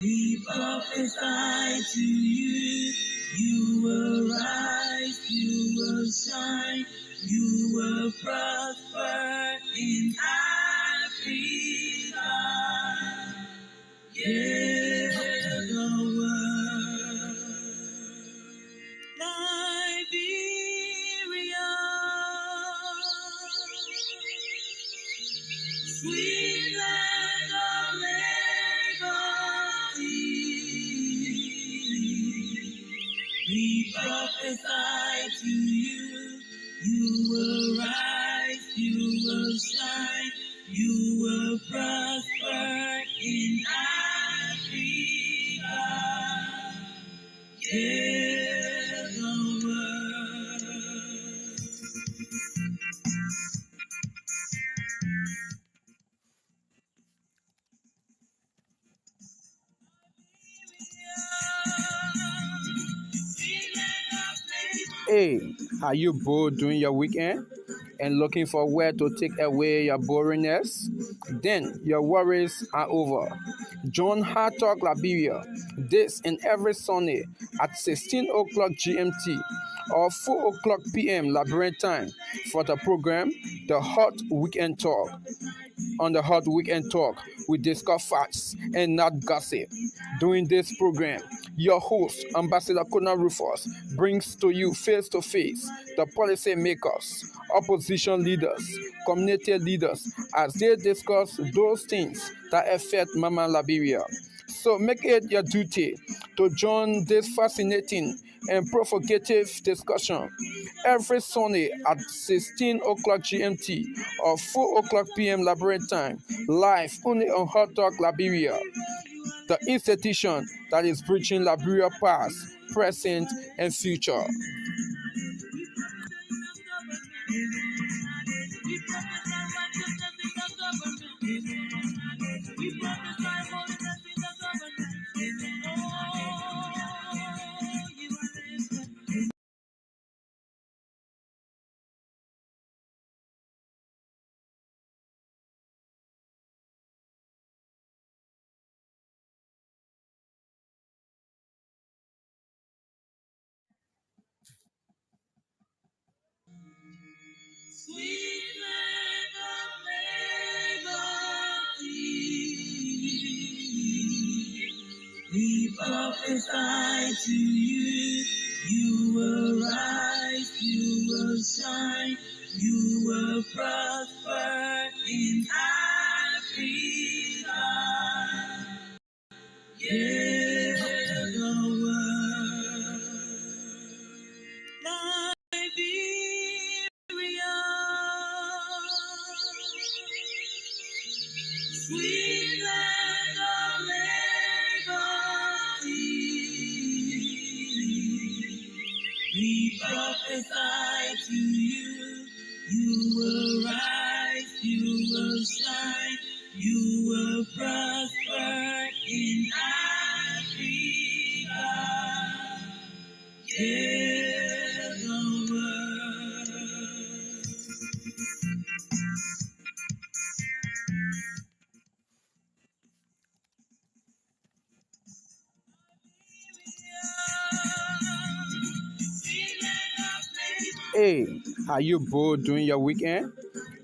We prophesy to you, you will rise, you will shine, you will prosper in Africa. Yeah, the world. Liberia, sweet land of liberty. We prophesy to you, you will rise, you will shine, you will prosper in Africa. Yeah, the world. Hey, are you bored during your weekend and looking for where to take away your boringness? Then your worries are over. Join Hard Talk Liberia this and every Sunday at 16 o'clock GMT or 4 o'clock PM Liberian time for the program The Hot Weekend Talk. On the Hot Weekend Talk, we discuss facts and not gossip. During this program, your host, Ambassador Konah Rufus, brings to you face to face the policy makers, opposition leaders, community leaders as they discuss those things that affect Mama Liberia. So make it your duty to join this fascinating and provocative discussion every Sunday at 16 o'clock GMT or 4 o'clock PM Liberian time, live only on Hot Talk Liberia, the institution that is bridging Liberia past, present, and future. Sweet land of liberty. We prophesy to you, you will rise, you will shine, you will prosper in Africa. Yeah, the world. Liberia, sweet land of liberty. We prophesy to you, you will rise, you will shine, you will prosper in Africa. Yeah, the world. Hey, are you bored during your weekend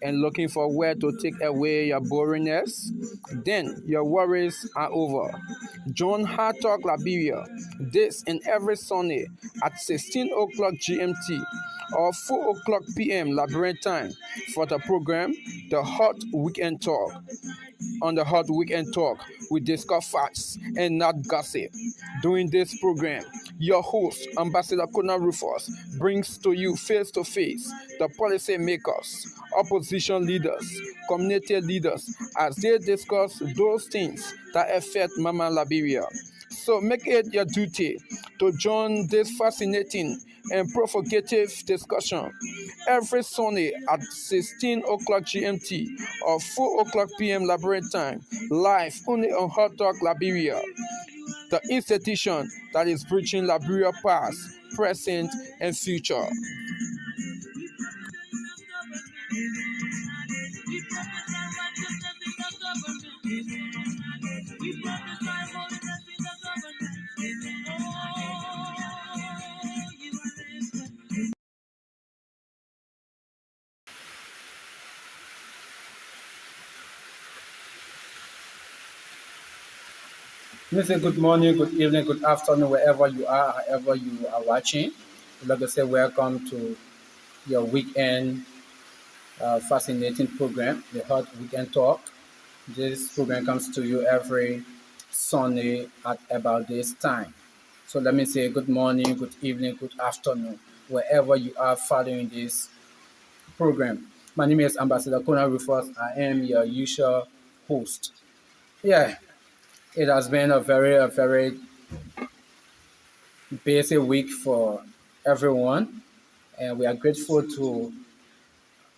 and looking for where to take away your boringness? Then your worries are over. Join Hard Talk Liberia this and every Sunday at 16 o'clock GMT or 4 o'clock PM Liberian time for the program The Hot Weekend Talk. On the Hot Weekend Talk, we discuss facts and not gossip. During this program, your host, Ambassador Konah Rufus, brings to you face to face the policy makers, opposition leaders, community leaders as they discuss those things that affect Mama Liberia. So make it your duty to join this fascinating and provocative discussion every Sunday at 16 o'clock GMT or 4 o'clock PM Liberian time, live only on Hot Talk Liberia, the institution that is bridging Liberia past, present, and future. We prophesy Let me say good morning, good evening, good afternoon, wherever you are, however you are watching. I'd like to say welcome to your weekend fascinating program, the Hot Weekend Talk. This program comes to you every Sunday at about this time. So let me say good morning, good evening, good afternoon, wherever you are following this program. My name is Ambassador Konah Rufus. I am your usual host. Yeah, it has been a very busy week for everyone, and we are grateful to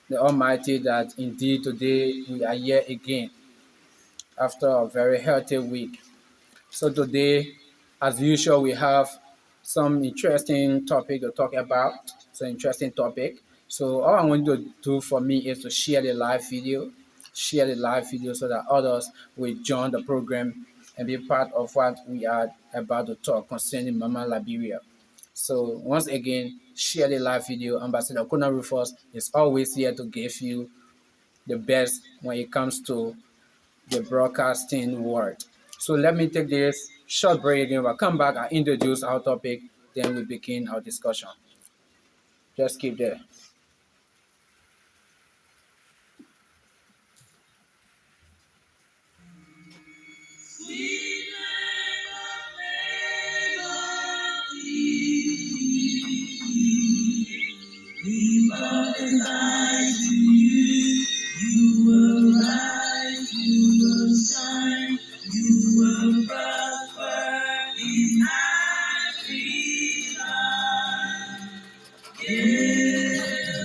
the Almighty that indeed today we are here again after a very healthy week. So today, as usual, we have some interesting topic to talk about. It's an interesting topic. So all I want you to do for me is to share the live video so that others will join the program and be part of what we are about to talk concerning Mama Liberia. So once again, share the live video. Ambassador Konah Rufus is always here to give you the best when it comes to the broadcasting world. So let me take this short break again. We'll come back and introduce our topic, then we begin our discussion. Just keep there. Sweet land of liberty, we prophesy to you. You will rise, you will shine, you will prosper in Africa. Give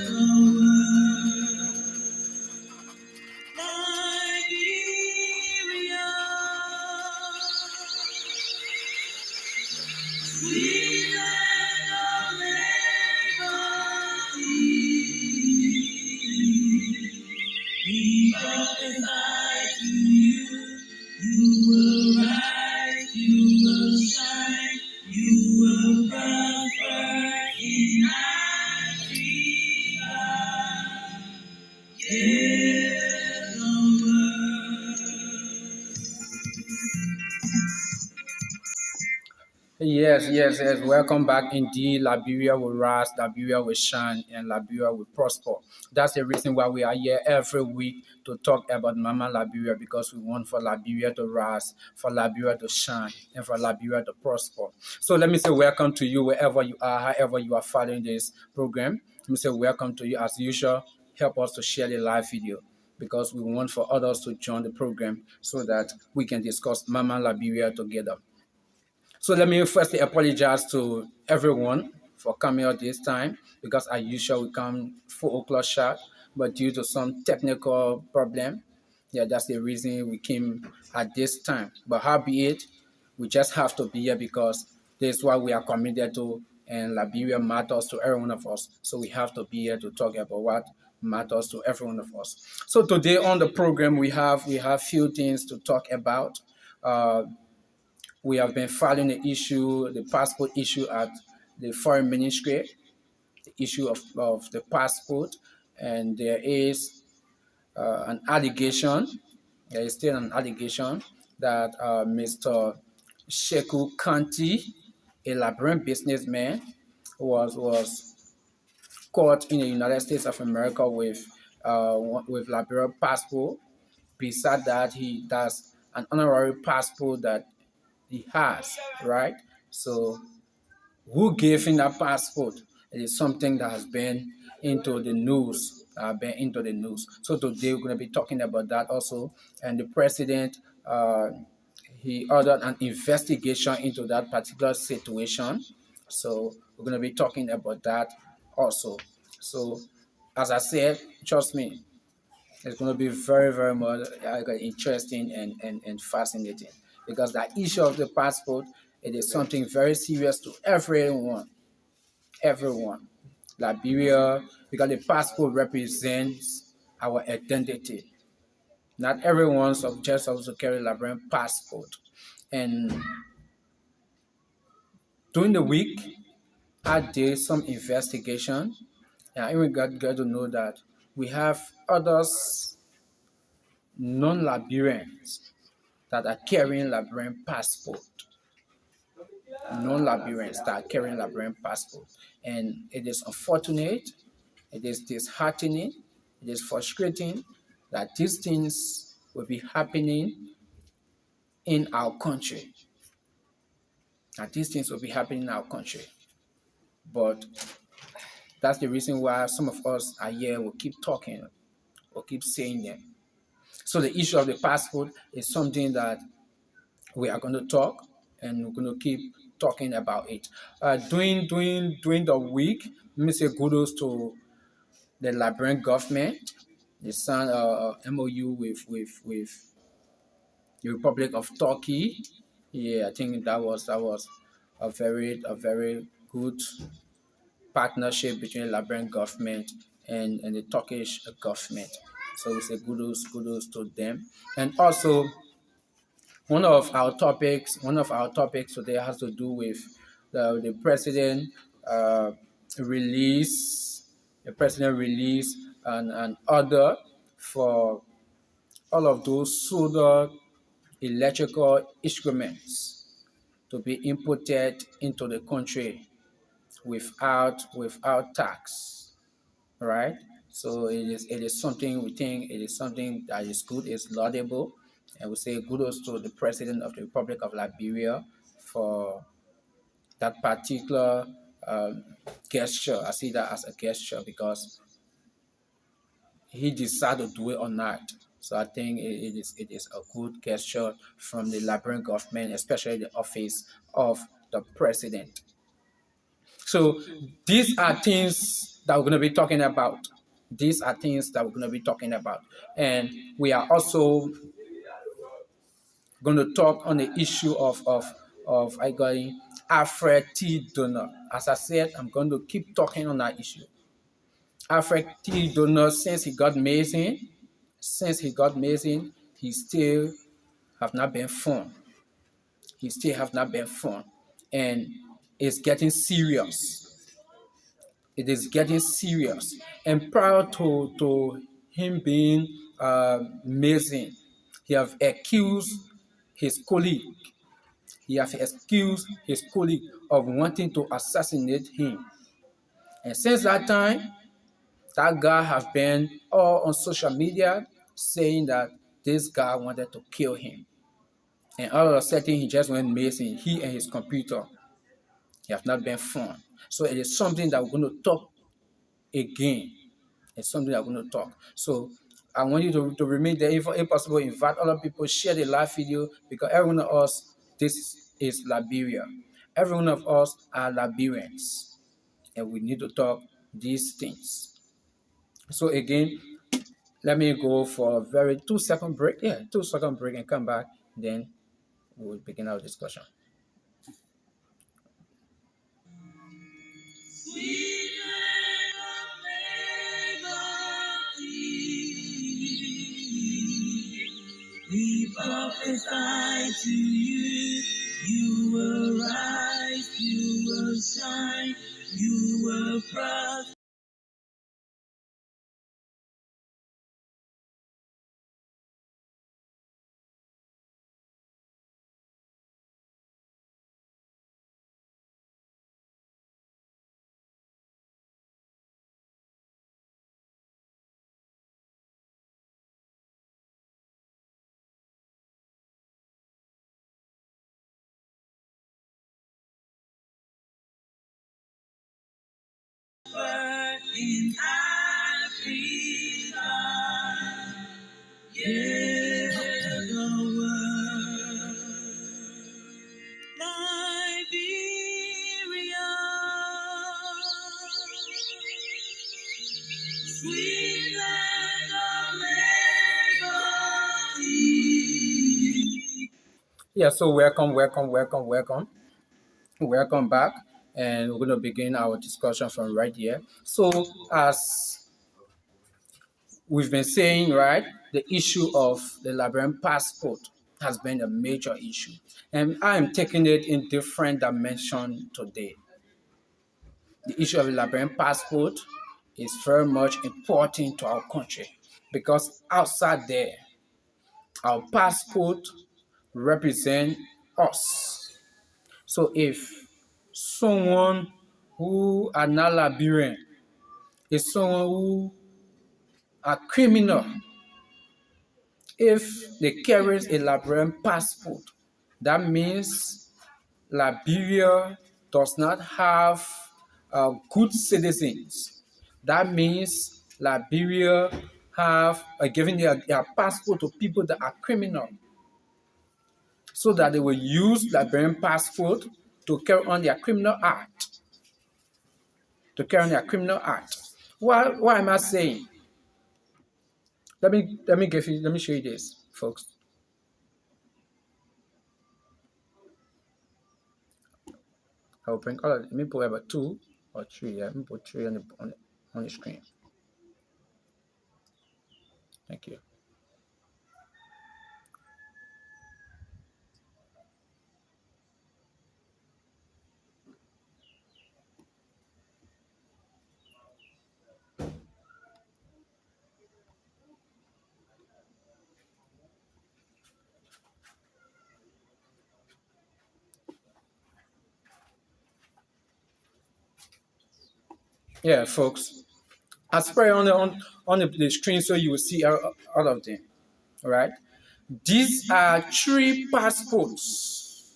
the word. Liberia, sweet land of liberty. We prophesy to you, you will rise, you will shine, you will prosper in Africa. Give the word. Yes. Welcome back. Indeed, Liberia will rise, Liberia will shine, and Liberia will prosper. That's the reason why we are here every week to talk about Mama Liberia because we want for Liberia to rise, for Liberia to shine, and for Liberia to prosper. So let me say welcome to you wherever you are, however you are following this program. Let me say welcome to you as usual. Help us to share the live video because we want for others to join the program so that we can discuss Mama Liberia together. So let me firstly apologize to everyone for coming out this time because as usual we come 4 o'clock sharp, but due to some technical problem, yeah, that's the reason we came at this time. But howbeit, we just have to be here because this is what we are committed to, and Liberia matters to every one of us. So we have to be here to talk about what matters to every one of us. So today on the program we have few things to talk about. Uh, we have been filing the passport issue at the foreign ministry, the issue of the passport, and there is an allegation, there is still an allegation that Mr. Sheku Kanti, a Liberian businessman, was caught in the United States of America with Liberian passport. Beside that, he does an honorary passport that he has, right? So who gave him that passport? It is something that has been into the news, So today we're going to be talking about that also. And the president, he ordered an investigation into that particular situation. So we're going to be talking about that also. So as I said, trust me, it's going to be very much interesting and fascinating because the issue of the passport, it is something very serious to everyone. Liberia, because the passport represents our identity. Not everyone just also carry Liberian passport. And during the week, I did some investigation, and I even got to know that we have others non-Liberians that are carrying Liberian passport, non-Liberians that are carrying Liberian passport. And it is unfortunate, it is disheartening, it is frustrating that these things will be happening in our country. That these things will be happening in our country. But that's the reason why some of us are here will keep talking, will keep saying them. So the issue of the passport is something that we are going to talk, and we're going to keep talking about it. During the week, let me say kudos to the Liberian government. They signed a MOU with the Republic of Turkey. Yeah, I think that was a very good partnership between the Liberian government and the Turkish government. So we say kudos to them. And also one of our topics today has to do with the president uh, release the president release an order for all of those solar electrical instruments to be imported into the country without tax, right? So it is something we think it is something that is good, is laudable, and we say kudos to the President of the Republic of Liberia for that particular um, gesture. I see that as a gesture because he decided to do it or not. So I think it is a good gesture from the Liberian government, especially the office of the president. So these are things that we're going to be talking about. These are things that we're going to be talking about. And we are also going to talk on the issue of I got Alfred T. Donor. As I said, I'm going to keep talking on that issue. Alfred T. Donor, since he got missing, he still have not been found. He still have not been found. And it's getting serious. It is getting serious. And prior to him being missing, he have accused his colleague. He have accused his colleague of wanting to assassinate him. And since that time, that guy have been all on social media saying that this guy wanted to kill him. And all of a sudden, he just went missing. He and his computer, he have not been found. So it is something that we're going to talk again. It's something I'm going to talk. So I want you to remain there. If possible, invite other people, share the live video, because every one of us, this is Liberia. Every one of us are Liberians, and we need to talk these things. So again, let me go for a very 2-second break. Yeah, 2-second break and come back. Then we'll begin our discussion. Sweet land of liberty, we prophesy to you. You will rise, you will shine, you will prosper. In Africa, yeah, the world, Liberia, sweet land of liberty. Yeah, so welcome back, and we're going to begin our discussion from right here. So as we've been saying, right, the issue of the Liberian passport has been a major issue. And I'm taking it in different dimension today. The issue of the Liberian passport is very much important to our country because outside there, our passport represent us. So if someone who are not Liberian is someone who are criminal, if they carry a Liberian passport, that means Liberia does not have good citizens. That means Liberia have giving their passport to people that are criminal, so that they will use Liberian passport to carry on their criminal act. To carry on their criminal act. Why am I saying? Let me show you this, folks. I'll bring all of it. Let me put about 2 or 3. Yeah, let me put 3 on the screen. Thank you. Yeah, folks. I spray on the screen so you will see all of them. All right. These are 3 passports.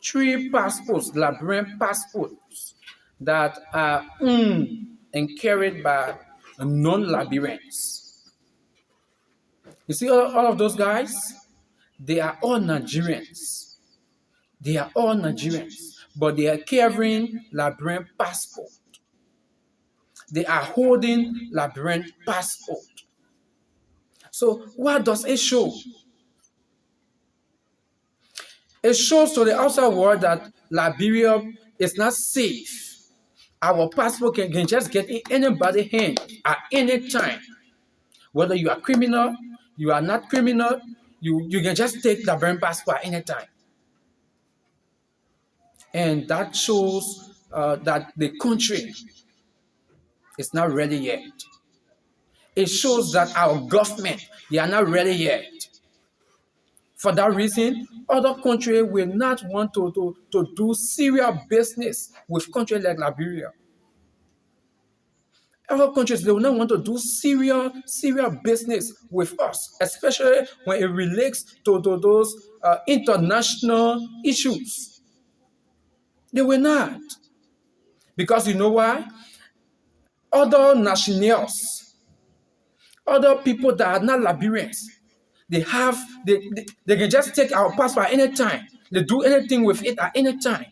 3 passports, Liberian passports that are owned and carried by non-Liberians. You see all of those guys? They are all Nigerians. They are all Nigerians, but they are carrying Liberian passport. They are holding Liberian passport. So what does it show? It shows to the outside world that Liberia is not safe. Our passport can just get in anybody's hand at any time. Whether you are criminal, you are not criminal, you can just take the Liberian passport at any time. And that shows that the country is not ready yet. It shows that our government, they are not ready yet. For that reason, other countries will not want to do serious business with countries like Liberia. Other countries, they will not want to do serious business with us, especially when it relates to those international issues. They will not. Because you know why? Other nationals, other people that are not Liberians, they can just take our passport at any time. They do anything with it at any time.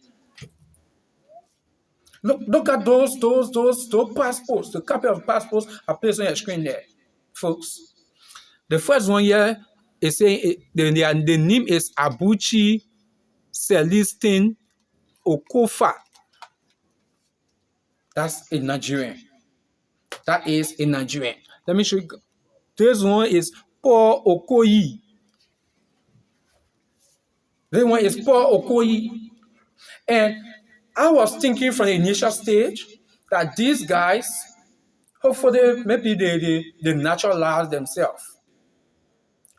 Look at those passports, the copy of passports are placed on your screen there, folks. The first one here is saying the name is Abuchi Celestine Okofa. That's a Nigerian. That is a Nigerian. Let me show you. This one is Paul Okoye. This one is Paul Okoye. And I was thinking from the initial stage that these guys, hopefully, maybe they naturalize themselves.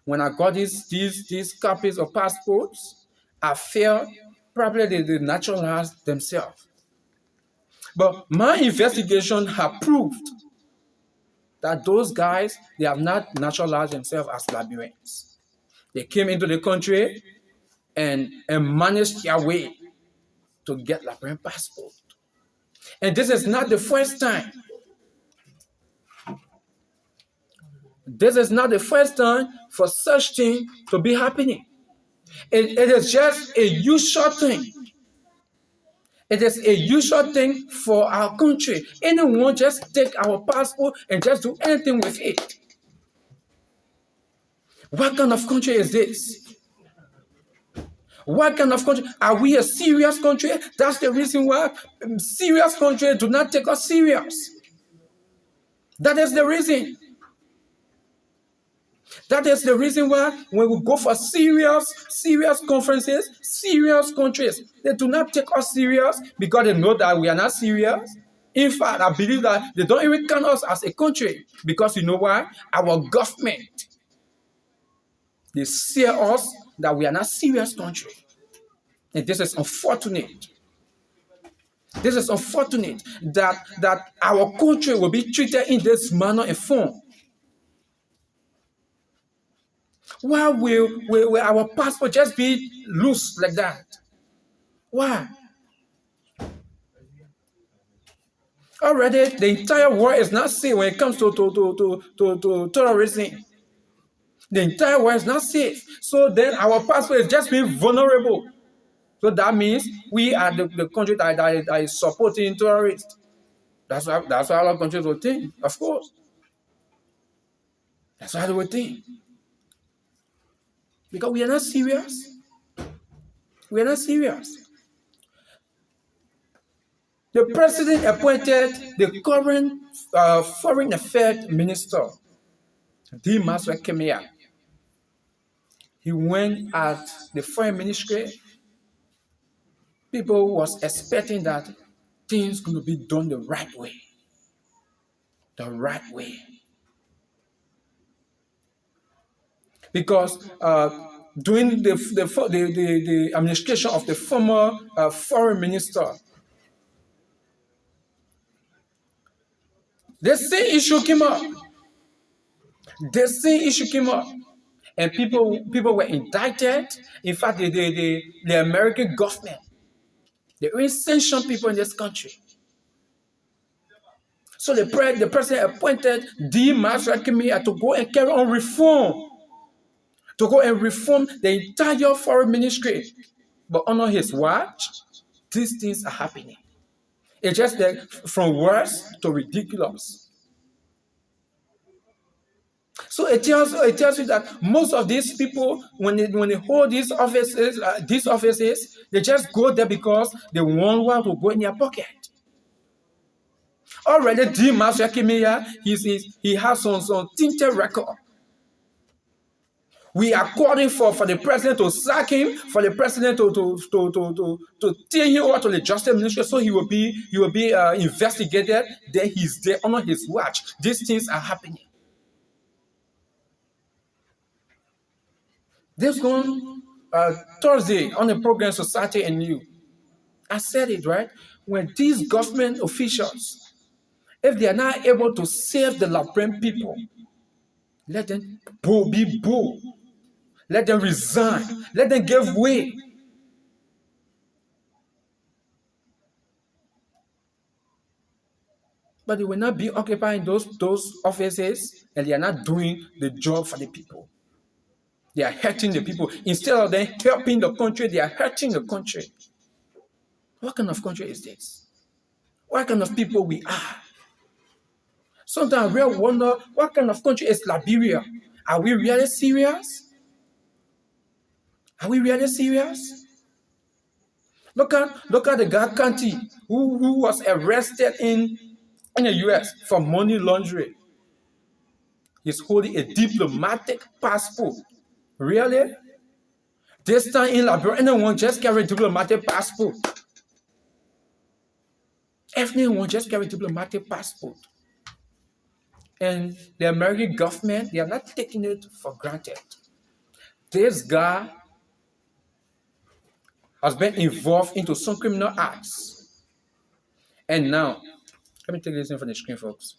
When I got these copies of passports, I felt probably they naturalized themselves. But my investigation have proved that those guys, they have not naturalized themselves as Liberians. They came into the country and managed their way to get Liberian passport. And this is not the first time. This is not the first time for such thing to be happening. It is just a usual thing. It is a usual thing for our country. Anyone just take our passport and just do anything with it. What kind of country is this? What kind of country? Are we a serious country? That's the reason why serious countries do not take us serious. That is the reason. That is the reason why when we go for serious conferences, serious countries, they do not take us serious because they know that we are not serious. In fact, I believe that they don't even count us as a country because you know why? Our government, they see us that we are not serious country. And this is unfortunate. This is unfortunate that our country will be treated in this manner and form. Why will our passport just be loose like that? Why? Already, the entire world is not safe when it comes to terrorism. The entire world is not safe. So then our passport is just being vulnerable. So that means we are the country that is supporting terrorists. That's why a lot of countries will think, of course. That's why they will think. Because we are not serious. We are not serious. The president appointed the current foreign affairs minister, Dimas Kemia. He went at the foreign ministry. People was expecting that things going to be done the right way. The right way. Because during the administration of the former foreign minister, the same issue came up. The same issue came up. And people were indicted. In fact, the American government, they even sanctioned people in this country. So the president appointed Dimas Rakimi to go and carry on reform. To go and reform the entire foreign ministry. But under his watch, these things are happening. It's just that from worse to ridiculous. So it tells you that most of these people, when they hold these offices, they just go there because they want one to go in their pocket. Already, Dimas Yakimiya, he has some tinted record. We are calling for the president to sack him, for the president to take him over to the justice ministry, so he will be investigated. Then he's there under his watch. These things are happening. This one Thursday on the program Society and You, I said it right. When these government officials, if they are not able to save the Liberian people, let them be bold. Let them resign. Let them give way. But they will not be occupying those offices, and they are not doing the job for the people. They are hurting the people. Instead of them helping the country, they are hurting the country. What kind of country is this? What kind of people we are? Sometimes we wonder, what kind of country is Liberia? Are we really serious? Are we really serious? Look at the guy Kanti who was arrested in the US for money laundering. He's holding a diplomatic passport. Really? This time in Liberia, anyone just carry a diplomatic passport. Everyone just carry a diplomatic passport. And the American government, they are not taking it for granted. This guy has been involved into some criminal acts. And now, let me take this in from the screen, folks.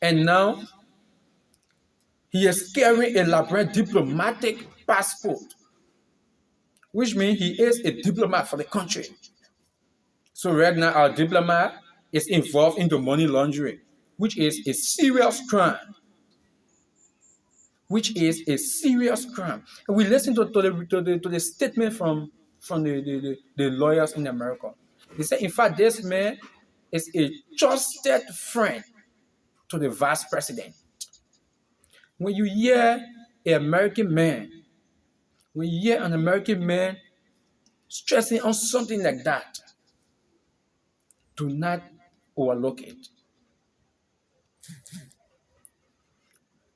And now, he is carrying a Liberian diplomatic passport, which means he is a diplomat for the country. So right now, our diplomat is involved into money laundering, which is a serious crime. Which is a serious crime. And we listen to the statement from the lawyers in America. They say, in fact, this man is a trusted friend to the vice president. When you hear an American man, stressing on something like that, do not overlook it.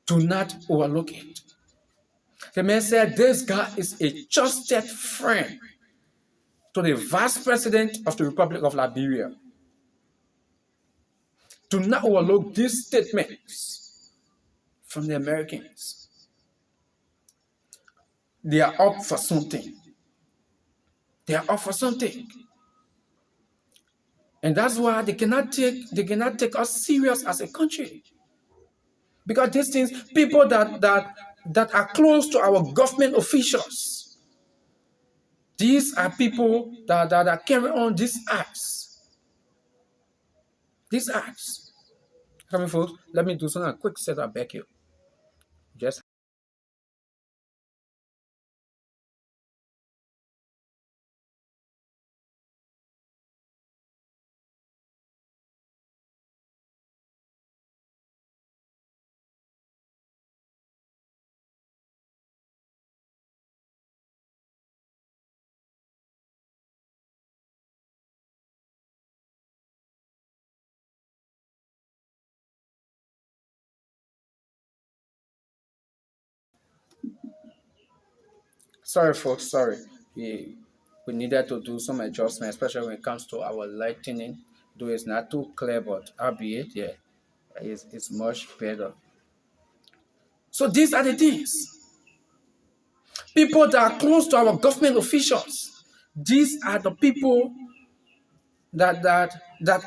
Do not overlook it. The man said, this guy is a trusted friend to the vice president of the Republic of Liberia. Do not overlook these statements from the Americans. They are up for something. They are up for something. And that's why they cannot take us serious as a country. Because these things, people that are close to our government officials, these are people that carry on these acts. These acts. Come on, folks, let me do something, a quick setup back here. Just sorry, folks, sorry. We needed to do some adjustment, especially when it comes to our lightning. Though it's not too clear, but albeit, yeah, it's much better. So these are the things. People that are close to our government officials. These are the people that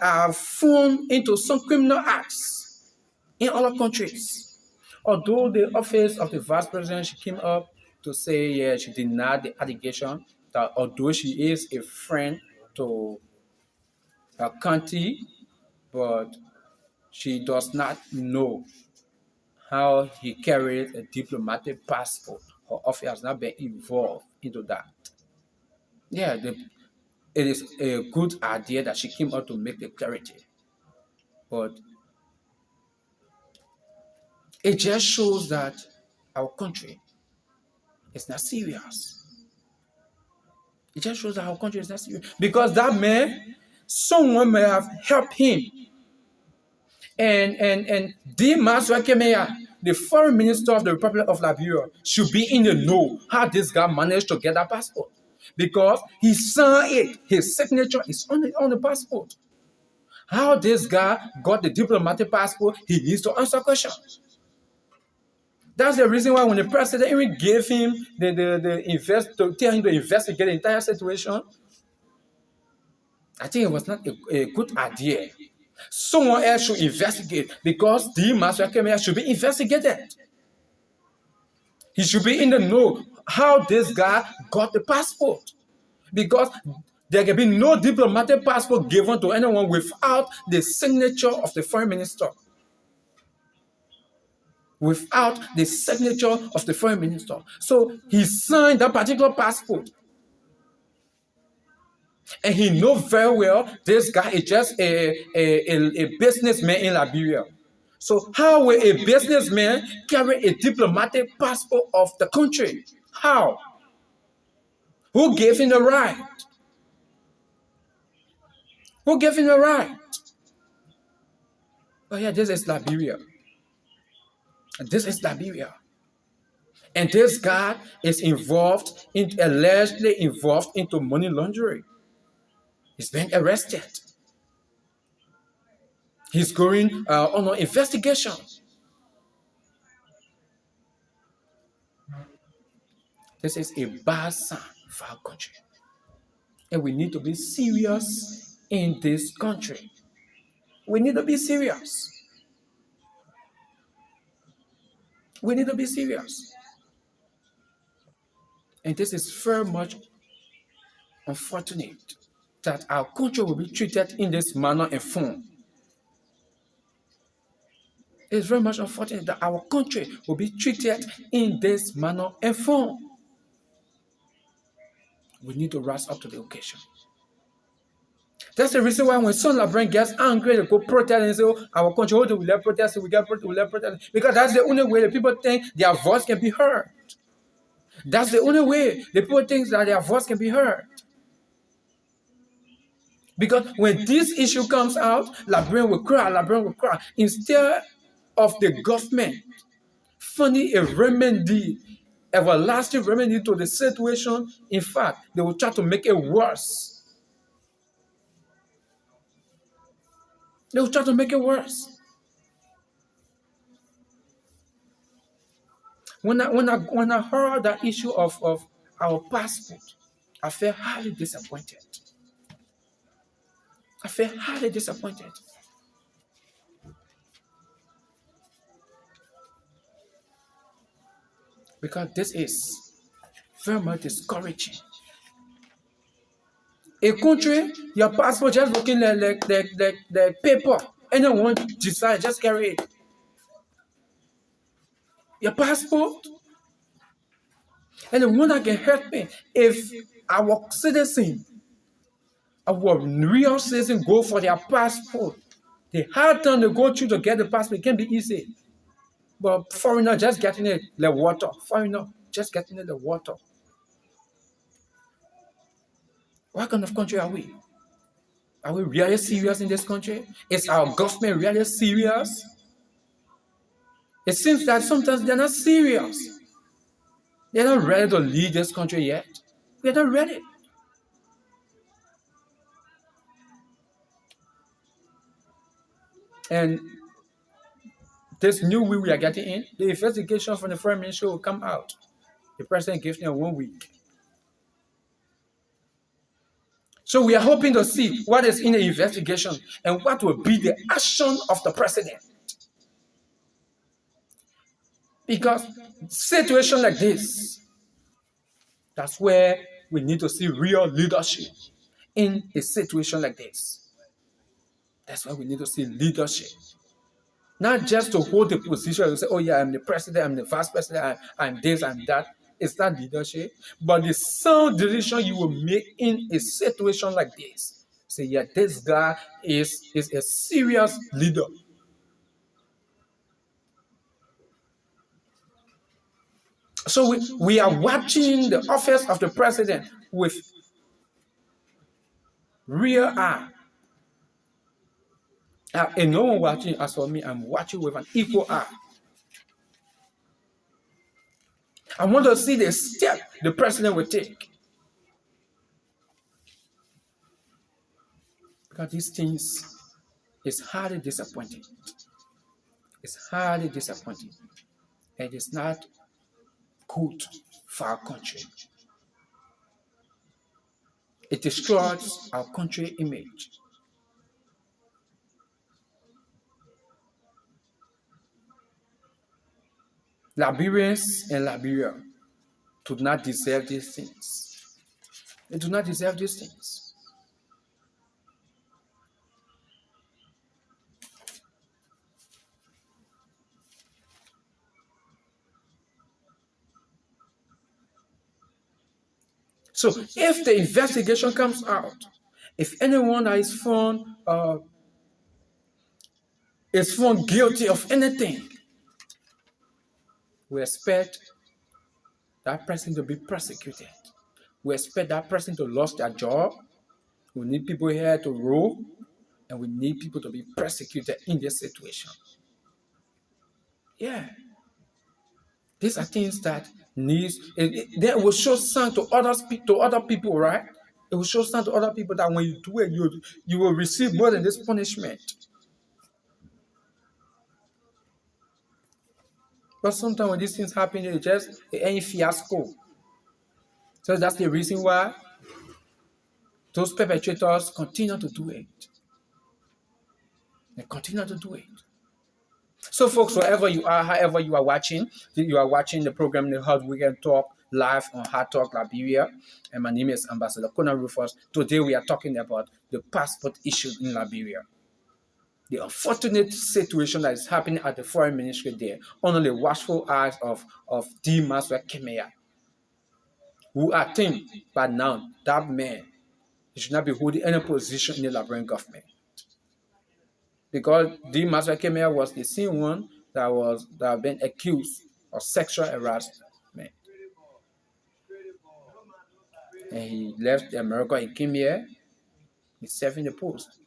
are thrown into some criminal acts in other countries. Although the office of the vice president, she came up to say, yeah, she denied the allegation that although she is a friend to her country, but she does not know how he carried a diplomatic passport. Her office has not been involved into that. Yeah, it is a good idea that she came out to make the clarity, but it just shows that our country is not serious. It just shows that our country is not serious because that man, someone may have helped him, and Dimas Wakemeya, the foreign minister of the Republic of Liberia, should be in the know how this guy managed to get that passport because he signed it. His signature is on the passport. How this guy got the diplomatic passport, he needs to answer questions. That's the reason why when the president even gave him to tell him to investigate the entire situation, I think it was not a good idea. Someone else should investigate because the master criminal should be investigated. He should be in the know how this guy got the passport. Because there can be no diplomatic passport given to anyone without the signature of the foreign minister. Without the signature of the foreign minister. So he signed that particular passport. And he knows very well this guy is just a businessman in Liberia. So how will a businessman carry a diplomatic passport of the country? How? Who gave him the right? Who gave him the right? Oh yeah, this is Liberia. This is Liberia. And this guy is allegedly involved into money laundering. He's been arrested. He's going on an investigation. This is a bad sign for our country. And we need to be serious in this country. We need to be serious. We need to be serious. And this is very much unfortunate that our country will be treated in this manner and form. It's very much unfortunate that our country will be treated in this manner and form. We need to rise up to the occasion. That's the reason why when some Liberian gets angry, they go protest and say, oh, our country, how do we let protest? We let protest. Because that's the only way the people think their voice can be heard. That's the only way the people think that their voice can be heard. Because when this issue comes out, Liberian will cry. Instead of the government finding a remedy, everlasting remedy to the situation, in fact, they will try to make it worse. They will try to make it worse. When I heard the issue of our passport, I felt highly disappointed. I felt highly disappointed. Because this is very much discouraging. A country, your passport just looking like paper. Anyone decide, just carry it. Your passport, and the one that can help me if our citizen, our real citizen go for their passport. The hard time they go through to get the passport, it can be easy. But foreigner just getting it like water. Foreigner just getting it like water. What kind of country are we? Are we really serious in this country? Is our government really serious? It seems that sometimes they're not serious. They're not ready to lead this country yet. We're not ready. And this new week we are getting in, the investigation from the foreign ministry will come out. The president gives them 1 week. So we are hoping to see what is in the investigation and what will be the action of the president. Because situation like this, that's where we need to see real leadership in a situation like this. That's why we need to see leadership. Not just to hold the position and say, oh yeah, I'm the president, I'm the vice president, I'm this, I'm that. It's not leadership. But the sound decision you will make in a situation like this. Say, yeah, this guy is a serious leader. So we are watching the office of the president with real eye. And no one watching as for me, I'm watching with an equal eye. I want to see the step the president will take. Because these things is highly disappointing. It's highly disappointing. And it's not good for our country. It destroys our country image. Liberians and Liberia do not deserve these things. They do not deserve these things. So if the investigation comes out, if anyone is found guilty of anything, we expect that person to be prosecuted. We expect that person to lose their job. We need people here to rule, and we need people to be prosecuted in this situation. Yeah. These are things that they will show sign to other people, right? It will show sign to other people that when you do it, you will receive more than this punishment. But sometimes when these things happen, it just any fiasco. So that's the reason why those perpetrators continue to do it. They continue to do it. So, folks, wherever you are, however you are watching the program, The Hot Weekend Talk, live on Hard Talk Liberia. And my name is Ambassador Konah Rufus. Today, we are talking about the passport issue in Liberia. The unfortunate situation that is happening at the foreign ministry there, under the watchful eyes of D. Maswa Kemea, who I think by now, that man, he should not be holding any position in the Liberian government. Because D. Maswa Kemea was the same one that had been accused of sexual harassment. And he left America, he came here, he's serving the post.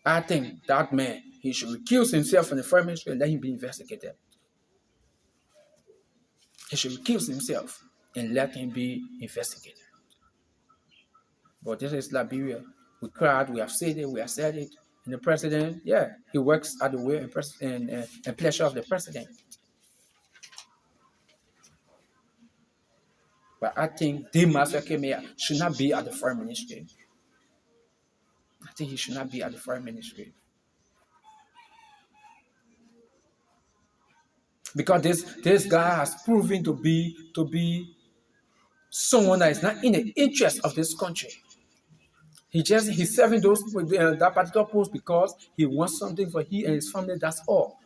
I think that man, he should recuse himself from the foreign ministry and let him be investigated. He should recuse himself and let him be investigated. But this is Liberia. We cried, we have said it, And the president, yeah, he works at the will and pleasure of the president. But I think Dimas Ekemia should not be at the foreign ministry. I think he should not be at the foreign ministry. Because this guy has proven to be someone that is not in the interest of this country. He's serving that particular post because he wants something for he and his family. That's all,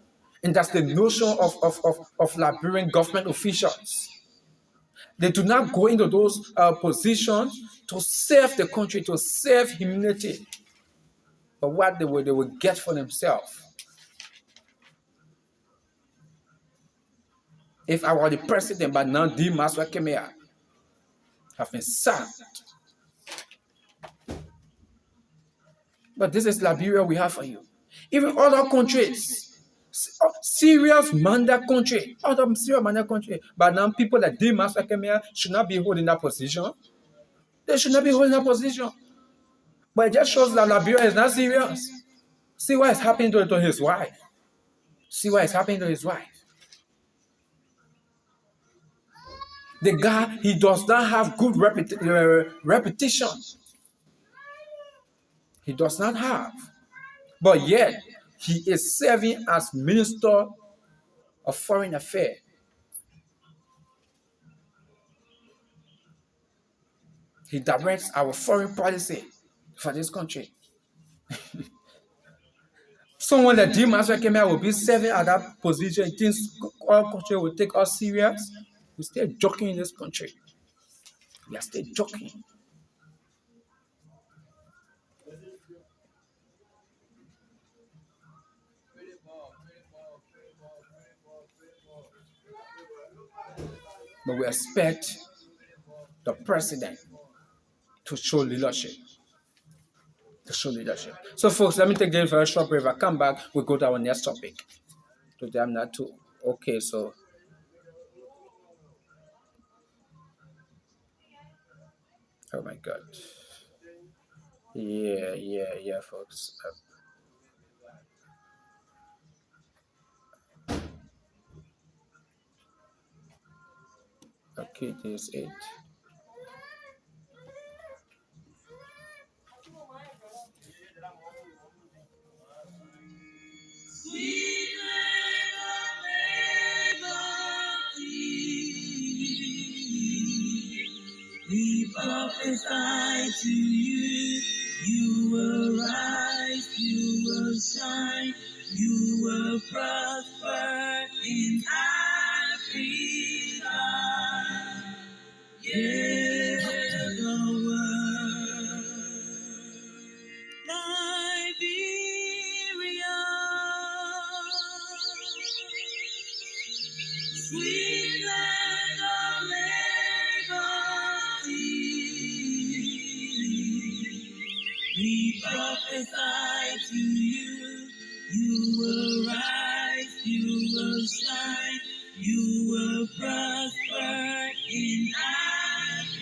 and that's the notion of Liberian government officials. They do not go into those positions to serve the country, to serve humanity, but what they will get for themselves. If I were the president, but now Dimas Wakemia have been sacked. But this is Liberia we have for you. Even other countries, serious mandate country, other serious mandate country, but now people like Dimas Wakemia should not be holding that position. They should not be holding that position. But it just shows that Liberia is not serious. See what is happening to his wife. See what is happening to his wife. The guy, he does not have good reputation. He does not have. But yet, he is serving as Minister of Foreign Affairs. He directs our foreign policy for this country. Someone like Dimas Wakemia will be serving at that position. He thinks our country will take us serious. We still joking in this country. We are still joking. But we expect the president to show leadership. So, folks, let me take this for a short break. If I come back, we'll go to our next topic. Today I'm not too. Okay, so. Oh my God. Yeah, folks. Okay, this is it. We prophesy to you, you will rise, you will shine, you will prosper in Africa. Yeah, the word. Liberia, sweet land of liberty. We prophesy to you, you will rise, you will shine, you will prosper in Africa.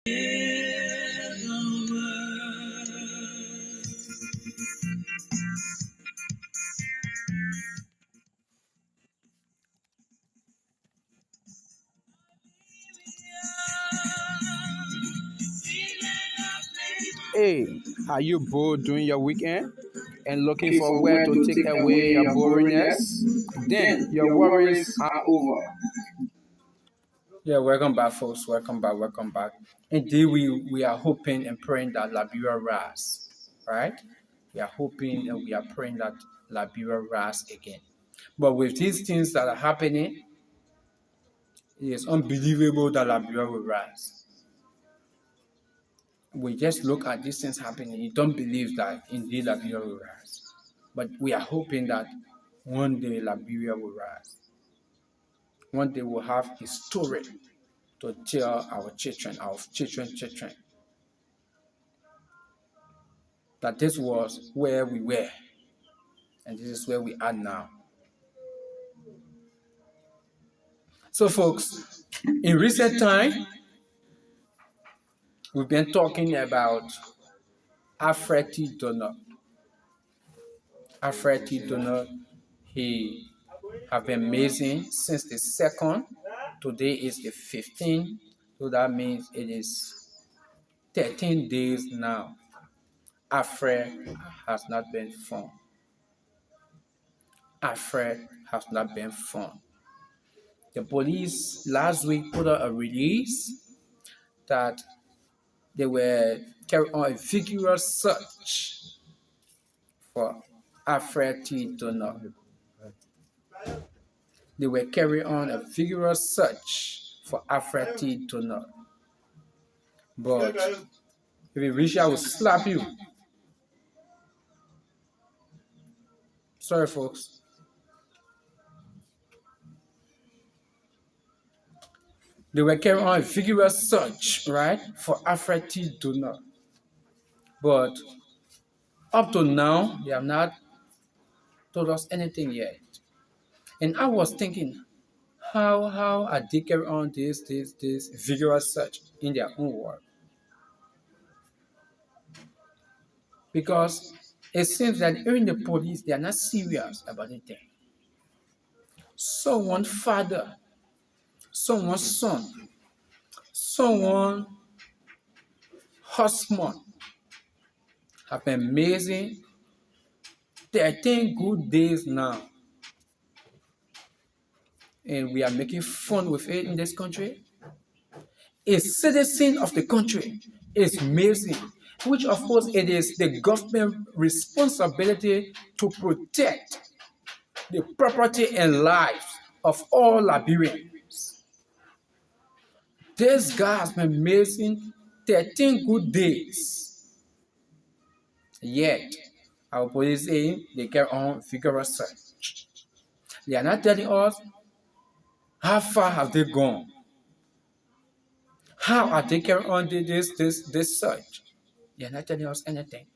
Hear the word. Hey, are you bored during your weekend and looking for where to take away your boringness? Then your worries are over. Yeah, welcome back, folks. Welcome back. Indeed, we are hoping and praying that Liberia rise, right? We are hoping and we are praying that Liberia rise again. But with these things that are happening, it is unbelievable that Liberia will rise. We just look at these things happening, you don't believe that indeed Liberia will rise. But we are hoping that one day Liberia will rise. One day we'll have a story to tell our children, that this was where we were and this is where we are now. So, folks, in recent time, we've been talking about Alfred T. Donald. Alfred T. Donald, he have been missing since the 2nd. Today is the 15th, so that means it is 13 days now. Alfred has not been found. Alfred has not been found. The police last week put out a release that they were carrying on a vigorous search for Alfred T. Donald. They were carrying on a vigorous search for Alfred T. Donald. But if you reach out, will slap you. Sorry, folks. They were carrying on a vigorous search, right, for Alfred T. Donald. But up to now, they have not told us anything yet. And I was thinking, how are they carrying on this vigorous search in their own world? Because it seems that even the police, they are not serious about anything. Someone's father, someone's son, someone's husband have been missing 13 good days now. And we are making fun with it in this country. A citizen of the country is missing, which of course it is the government responsibility to protect the property and lives of all Liberians. This guy has been missing 13 good days. Yet, our police saying they carry on vigorous search. They are not telling us how far have they gone. How are they carrying on this search? They are not telling us anything.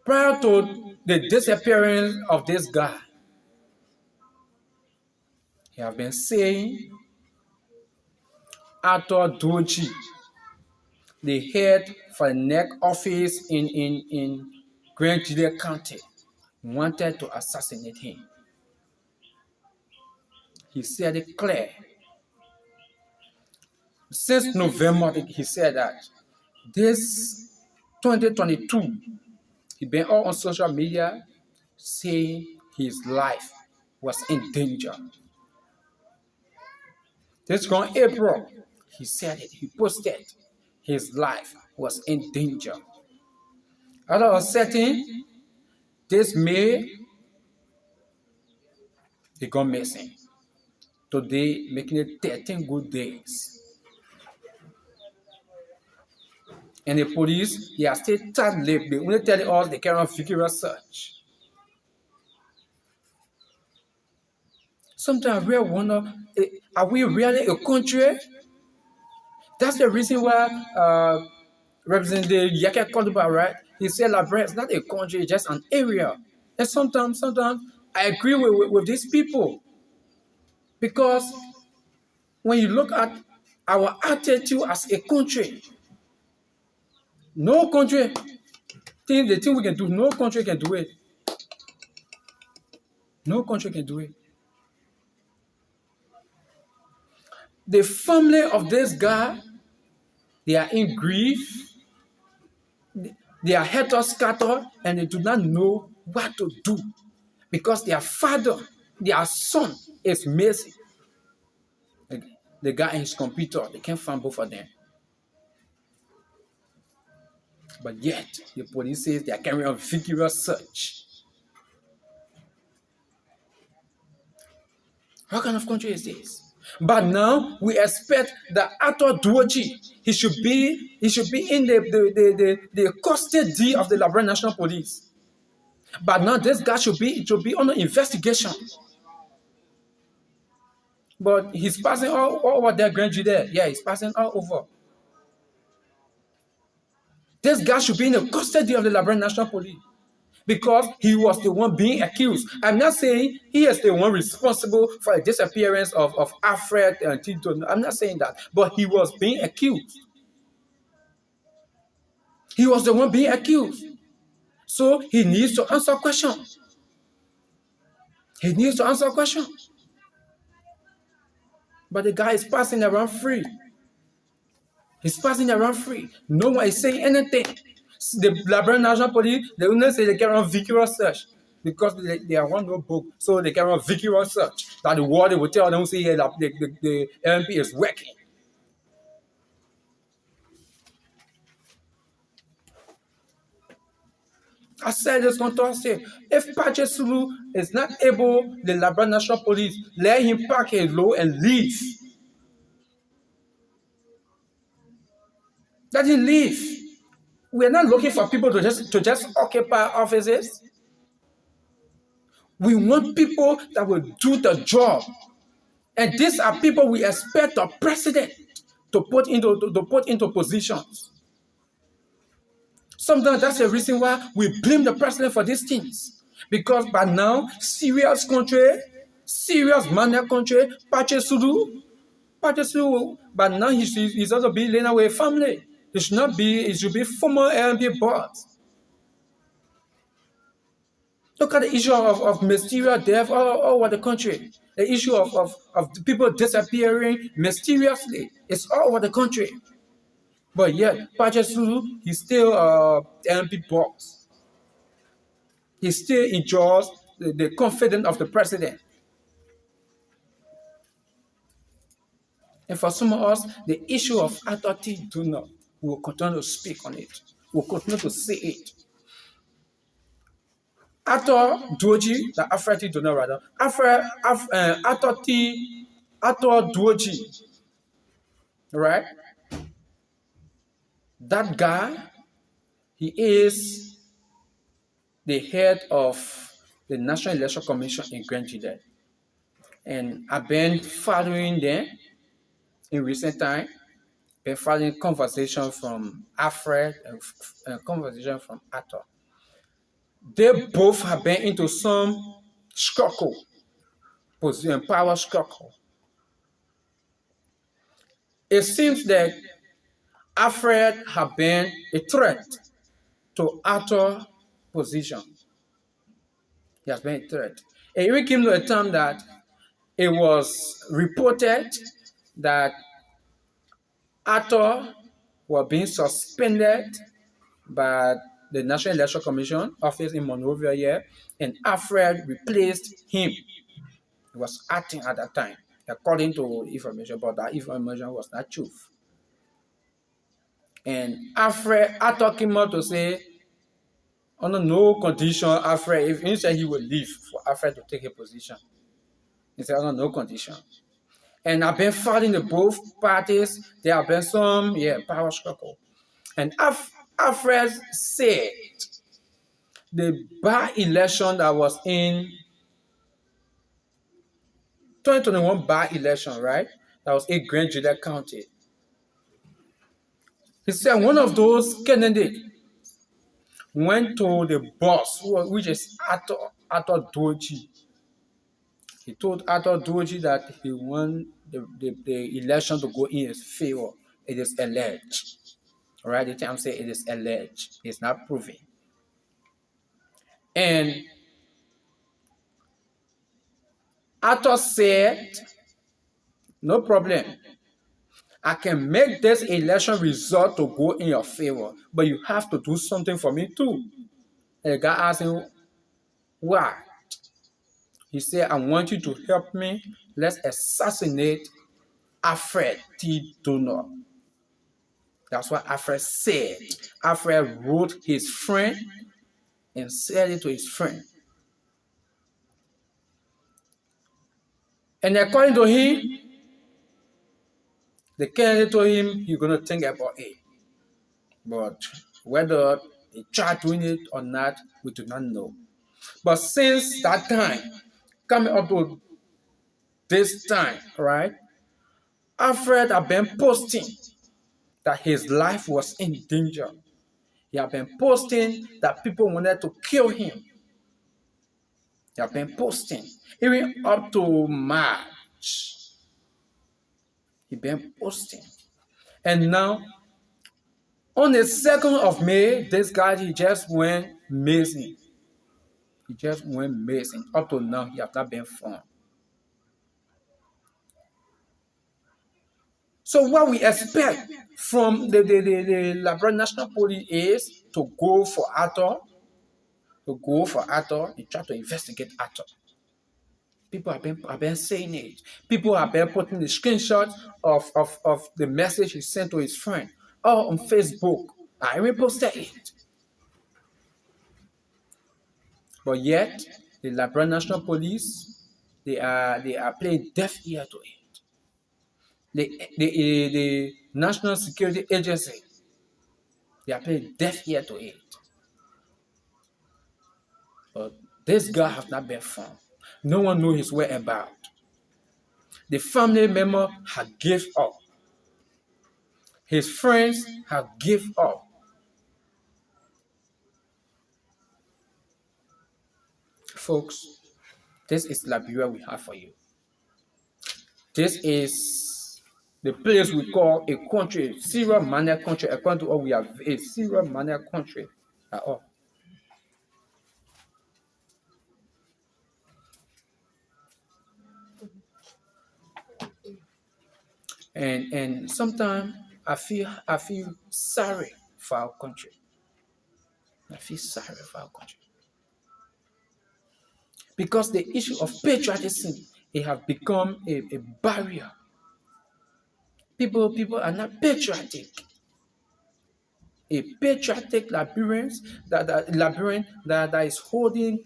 Prior to the disappearance of this guy, he have been saying Arthur Doji, the head for the NEC office in Grand Juliet County, wanted to assassinate him. He said it clear. Since November, he said that this 2022, he been all on social media saying his life was in danger. This gone April, he said it, he posted his life was in danger. Out of a setting, this May, he gone missing. Today, making it 13 good days. And the police, they are still tight-lipped. They only tell us they carry on vigorous search. Sometimes we wonder, are we really a country? That's the reason why Representative Yaka called about, right? He said Liberia is not a country, it's just an area. And sometimes I agree with these people. Because when you look at our attitude as a country, no country, the thing we can do, no country can do it. No country can do it. The family of this guy, they are in grief. They are scattered, and they do not know what to do because their father, their son is missing. The guy in his computer, they can't find both of them. But yet, the police says they are carrying on vigorous search. What kind of country is this? But now we expect that Arthur Duoji, he should be in the custody of the Liberian National Police. But now this guy should be under investigation. But he's passing all over their grand jury there. Yeah, he's passing all over. This guy should be in the custody of the Liberian National Police because he was the one being accused. I'm not saying he is the one responsible for the disappearance of Alfred and Tito. I'm not saying that, but he was being accused. He was the one being accused. So he needs to answer question. He needs to answer question. But the guy is passing around free. He's passing around free. No one is saying anything. The Liberian National Police, they will not say they carry on vigorous search because they are one no book. So they carry on vigorous search. That the world they will tell them, say that the LMP is working. I said this on Thursday. If Pache Sulu is not able, the Liberian National Police, let him pack his load and leave. Let him leave. We're not looking for people to just occupy offices. We want people that will do the job. And these are people we expect the president to put into positions. Sometimes that's the reason why we blame the president for these things. Because by now, serious country, serious manner country, Pache Sulu, by now he's also being laying away family. It should be former LMP boss. Look at the issue of mysterious death all over the country. The issue of people disappearing mysteriously. It's all over the country. But yet, Pache Sulu, he's still LMP boss. He still enjoys the confidence of the president. And for some of us, the issue of authority do not. We will continue to speak on it. We will continue to say it. Arthur Duoji, the Afreti do not rather. Arthur Duoji, right? That guy, he is the head of the National Election Commission in Grand Gide. And I've been following them in recent time. Been following conversation from Alfred and conversation from Arthur. They both have been into some struggle, position, power struggle. It seems that Alfred have been a threat to Arthur's position. He has been a threat. It even came to a time that it was reported that Arthur was being suspended by the National Election Commission office in Monrovia here, and Alfred replaced him. He was acting at that time, according to information, but that information was not true. And Arthur came out to say, under no condition, Alfred, if he said he would leave for Alfred to take a position. He said, under no condition. And I've been fighting the both parties. There have been some, power struggle. And Alfred said the by-election that was in 2021 by-election, right? That was in Grand Gide County. He said one of those candidates went to the boss, which is Arthur Doji. He told Arthur Doji that he won the election to go in his favor. It is alleged. All right, the time say it is alleged. It's not proven. And Arthur said, no problem. I can make this election result to go in your favor, but you have to do something for me too. And the guy asked him, why? He said, I want you to help me. Let's assassinate Alfred T. Donor. That's what Alfred said. Alfred wrote his friend and said it to his friend. And according to him, the candidate told him he's going to think about it. But whether he tried doing it or not, we do not know. But since that time, coming up to this time, right, Alfred had been posting that his life was in danger. He had been posting that people wanted to kill him. He had been posting. Even up to March, he been posting. And now, On the 2nd of May, this guy, he just went missing. He just went missing. Up to now, he has not been found. So what we expect from the Labrador National Police is to go for Arthur, and try to investigate Arthur. People have been saying it. People have been putting the screenshots of the message he sent to his friend all on Facebook. I even posted it. But yet, the Labrador National Police, they are playing deaf ear to it. The National Security Agency, they are playing deaf ear to it. But this guy has not been found. No one knows his whereabouts. The family member had given up. His friends have given up. Folks, this is Liberia we have for you. This is the place we call a country, Sierra Leone country. According to what we have, a Sierra Leone country at all. And sometimes I feel sorry for our country. I feel sorry for our country. Because the issue of patriotism, it has become a barrier. People are not patriotic. A patriotic Liberian that is holding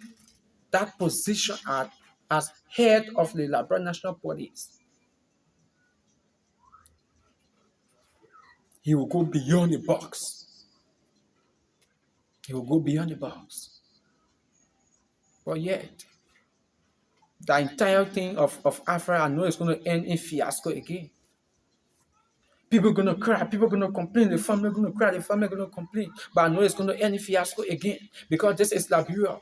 that position as head of the Liberia National Police. He will go beyond the box. He will go beyond the box. But yet, the entire thing of Africa, I know it's going to end in fiasco again. People are going to cry. People are going to complain. The family are going to cry. The family are going to complain. But I know it's going to end in fiasco again. Because this is Liberia.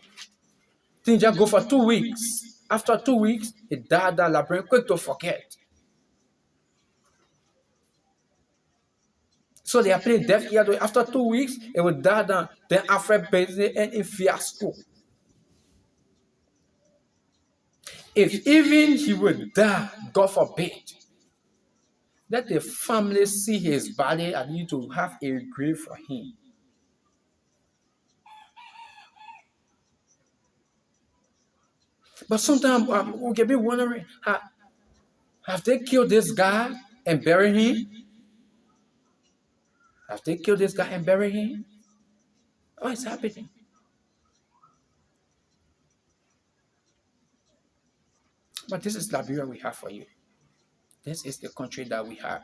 Things just go for 2 weeks. After 2 weeks, it died that Liberian quick to forget. So they are playing deaf ear. After 2 weeks, it will die down. Then Africa basically end in fiasco. If even he would die, God forbid, let the family see his body and need to have a grave for him. But sometimes we can be wondering, have they killed this guy and buried him? Have they killed this guy and buried him? What is happening? But this is Liberia we have for you. This is the country that we have.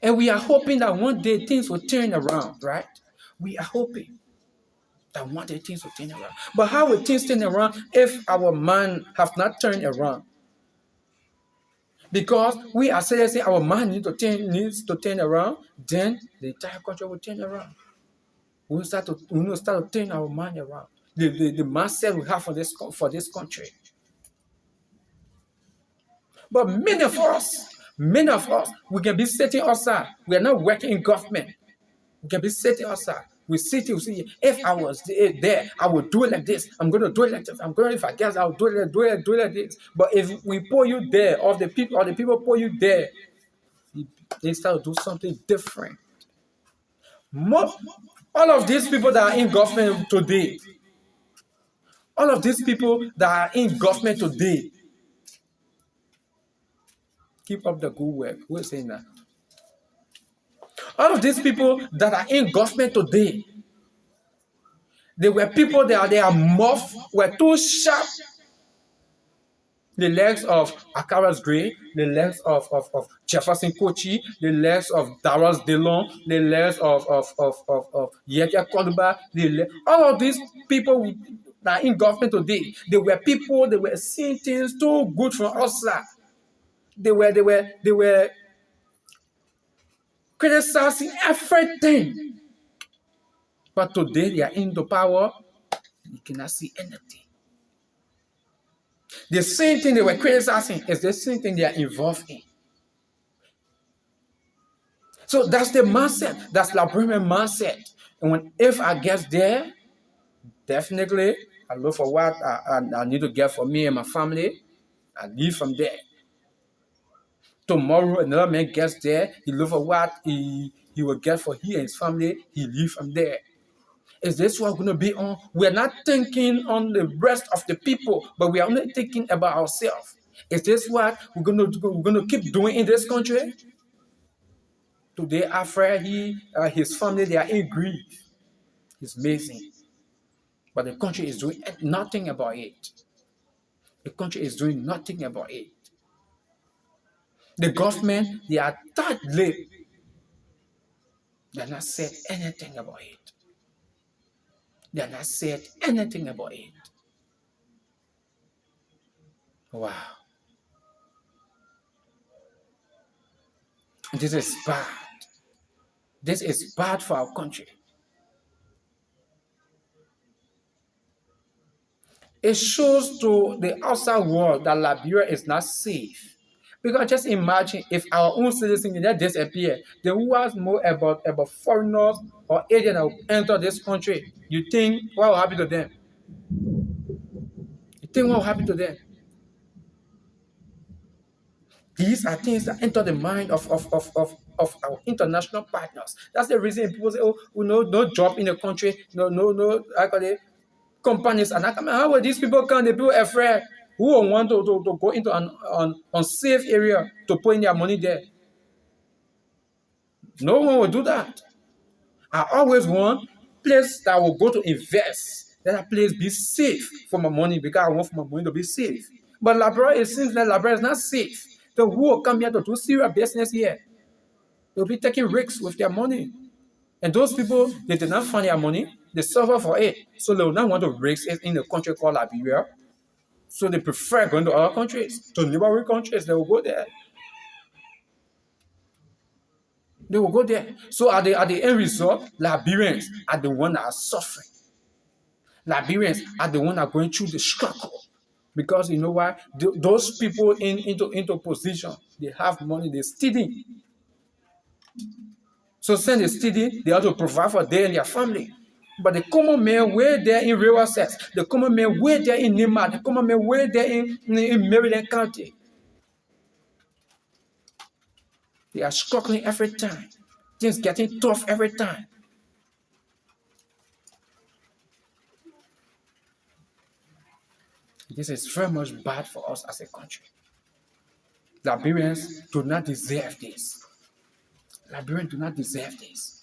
And we are hoping that one day things will turn around, right? We are hoping that one day things will turn around. But how will things turn around if our mind has not turned around? Because we are seriously, our mind needs to turn around, then the entire country will turn around. We will start to turn our mind around. The mindset we have for this country. But many of us, we can be sitting outside. We are not working in government. We can be sitting outside. We see, if I was there, I would do it like this. I'm going to do it like this. If I guess, I'll do it like this. But if we pull you there, or the people pull you there, they start to do something different. All of these people that are in government today, keep up the good work. Who is saying that? All of these people that are in government today, they were people that their mouth were too sharp. The legs of Akaras Gray, the legs of Jefferson Kochi, the legs of Darius Delon, the legs of Yeke Koduba, all of these people that are in government today, they were seeing things too good from outside. They were criticizing everything. But today they are into power, you cannot see anything. The same thing they were criticizing is the same thing they are involved in. So that's the mindset. That's Liberian mindset. And if I get there, definitely I look for what I need to get for me and my family. I leave from there. Tomorrow another man gets there. He look for what he will get for he and his family. He leave from there. Is this what we're going to be on? We're not thinking on the rest of the people, but we are only thinking about ourselves. Is this what we're going to keep doing in this country? Today, after his family, they are in grief. It's amazing. But the country is doing nothing about it. The country is doing nothing about it. The government, they are that late. They are not said anything about it. They are not said anything about it. Wow. This is bad. This is bad for our country. It shows to the outside world that Liberia is not safe. Because just imagine if our own citizens just disappear, then who has more about foreigners or aliens that will enter this country? You think what will happen to them? You think what will happen to them? These are things that enter the mind of our international partners. That's the reason people say, oh, no job in the country, no, I call it, companies are not coming. How will these people come? The people are afraid. Who will want to go into an unsafe area to put in their money there? No one will do that. I always want place that I will go to invest. That place be safe for my money because I want for my money to be safe. But Liberia, it seems like Liberia is not safe. So who will come here to do serious business here? They'll be taking risks with their money. And those people, they did not find their money. They suffer for it. So they will not want to risk it in a country called Liberia. So they prefer going to other countries, to neighboring countries. They will go there. They will go there. So at the end result, Liberians are the ones that are suffering. Liberians are the ones that are going through the struggle. Because you know why? Those people into position, they have money, they're stealing. So since they're stealing, they have to provide for them and their family. But the common man way there in River Sex, the common man way there in Nima, the common man way there in Maryland County, they are struggling every time. Things getting tough every time. This is very much bad for us as a country. Liberians do not deserve this. Liberians do not deserve this.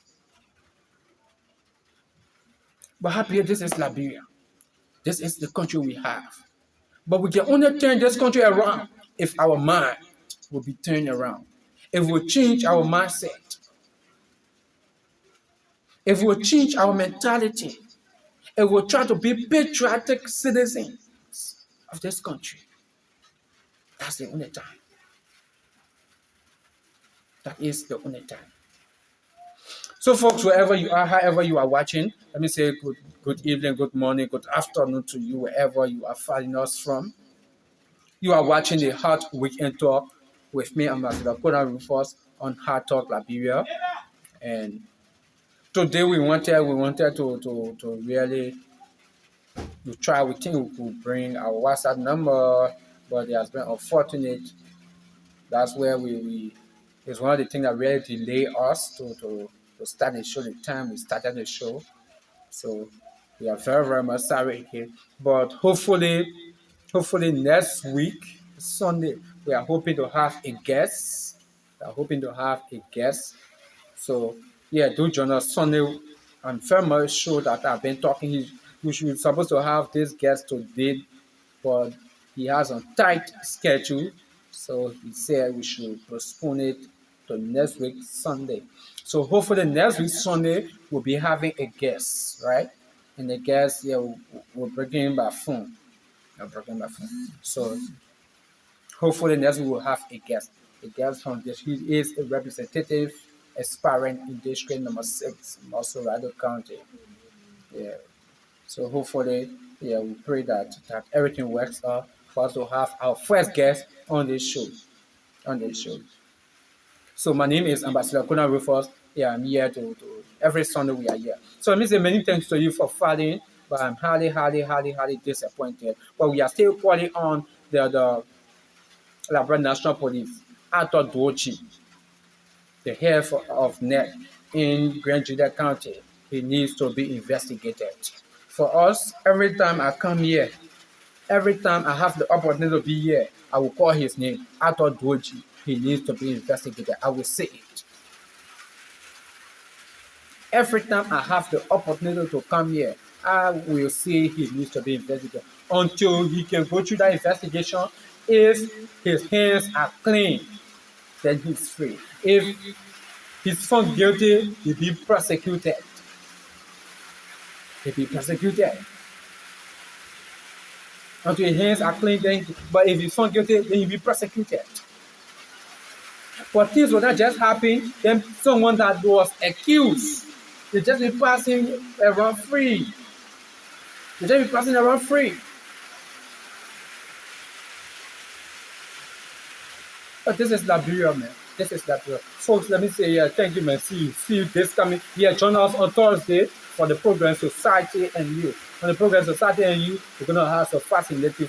But happily, this is Liberia. This is the country we have. But we can only turn this country around if our mind will be turned around. If we change our mindset. If we change our mentality. If we try to be patriotic citizens of this country. That's the only time. That is the only time. So folks, wherever you are, however you are watching, let me say good evening, good morning, good afternoon to you, wherever you are following us from. You are watching the Hot Weekend Talk with me, Ambassador Konah Rufus on Hot Talk Liberia. And today we wanted to really try. We think we could bring our WhatsApp number, but it has been unfortunate. That's where it's one of the things that really delay us to start the show the time we started the show. So we are very, very much sorry here. But hopefully next week, Sunday, we are hoping to have a guest. So yeah, do join us Sunday. I'm very much sure that I've been talking. We should supposed to have this guest today, but he has a tight schedule. So he said we should postpone it to next week Sunday. So hopefully next week Sunday we'll be having a guest, right? And the guest, yeah, we'll bring him by phone. So hopefully next week we'll have a guest. A guest from this. He is a representative aspiring in district number 6, also Rado County. Yeah. So hopefully, yeah, we pray that everything works out for us to have our first guest on this show. So my name is Ambassador Konah Rufus. Yeah, I'm here to every Sunday we are here. So let me say many thanks to you for following, but I'm highly disappointed. But we are still calling on the Labrador National Police, Arthur Dochi, the head of NET in Grand Juda County. He needs to be investigated. For us, every time I come here, every time I have the opportunity to be here, I will call his name, Arthur Dochi. He needs to be investigated. I will say it. Every time I have the opportunity to come here, I will say he needs to be investigated until he can go through that investigation. If his hands are clean, then he's free. If he's found guilty, he'll be prosecuted. He'll be prosecuted. Until his hands are clean, then, but if he's found guilty, then he'll be prosecuted. But things will not just happen, then someone that was accused, they just be passing around free. They just be passing around free. But this is Liberia, man. This is Liberia. Folks, let me say thank you, man. See you this coming. Yeah, join us on Thursday for the program Society and You. On the program Society and You, we're going to have a fascinating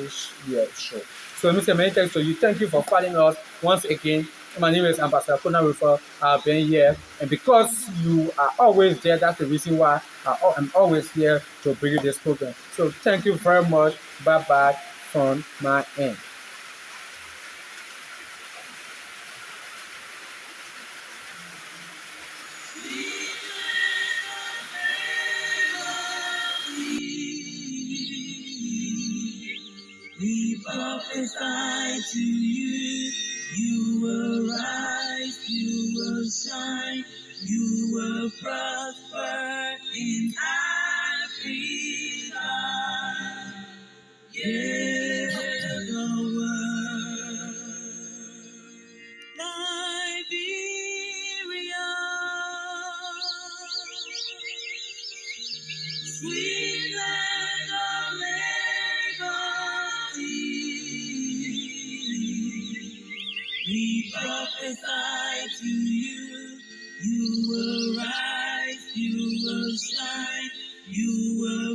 show. So let me say many thanks to you. Thank you for following us once again. My name is Ambassador Konah Rufus. I've been here. And because you are always there, that's the reason why I'm always here to bring you this program. So thank you very much. Bye-bye from my end. We prophesy to you, you will rise, you will shine, you will prosper in Africa. Yeah, the word. Liberia, sweet land of liberty. We prophesy to you, you will rise.